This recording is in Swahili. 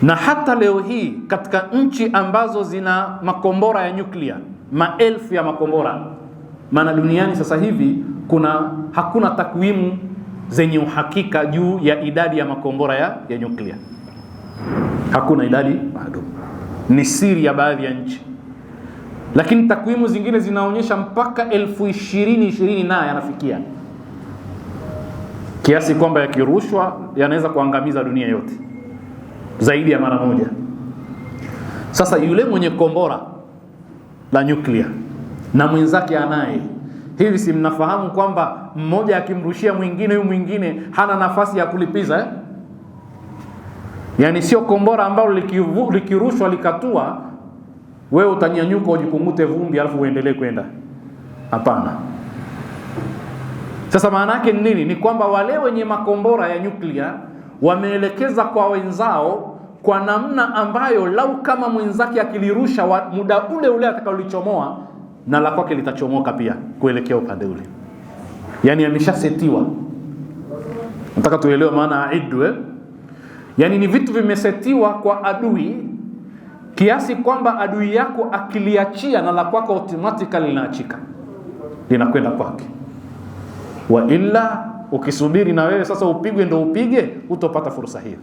Na hata leo hii katika nchi ambazo zina makombora ya nyuklia, maelfu ya makombora, maana duniani sasa hivi hakuna takwimu zenye uhakika juu ya idadi ya makombora ya nyuklia. Hakuna idadi bado, ni siri ya baadhi ya nchi, lakini takwimu zingine zinaonyesha mpaka 2020 na yanafikia kiasi kwamba yakirushwa yanaweza kuangamiza dunia yote zaidi ya mara moja. Sasa yule mwenye kombora la nyuklia na mwenzake anaye hivi, si mnafahamu kwamba mmoja akimrushia mwingine, huyu mwingine hana nafasi ya kulipiza Yani sio kombora ambalo likirushwa likatua wewe utanyanyuka ujikungute vumbi alafu uendelee kwenda. Hapana. Sasa maana yake ni nini? Ni kwamba wale wenye makombora ya nyuklia wameelekeza kwa wenzao kwa namna ambayo lau kama mwenzake akilirusha muda ule ule atakalichomoa, na la kwake litachomoka pia kuelekea upande ule. Yani ameshasetiwa. Nataka tuelewe maana aidu. Yani ni vitu vimesetiwa kwa adui kiasi kwamba adui yako akiliachia na la kwako automatically linaachika, linakwenda kwake. Wa illa ukisubiri na wewe sasa upigwe ndo upige, utopata fursa hiyo.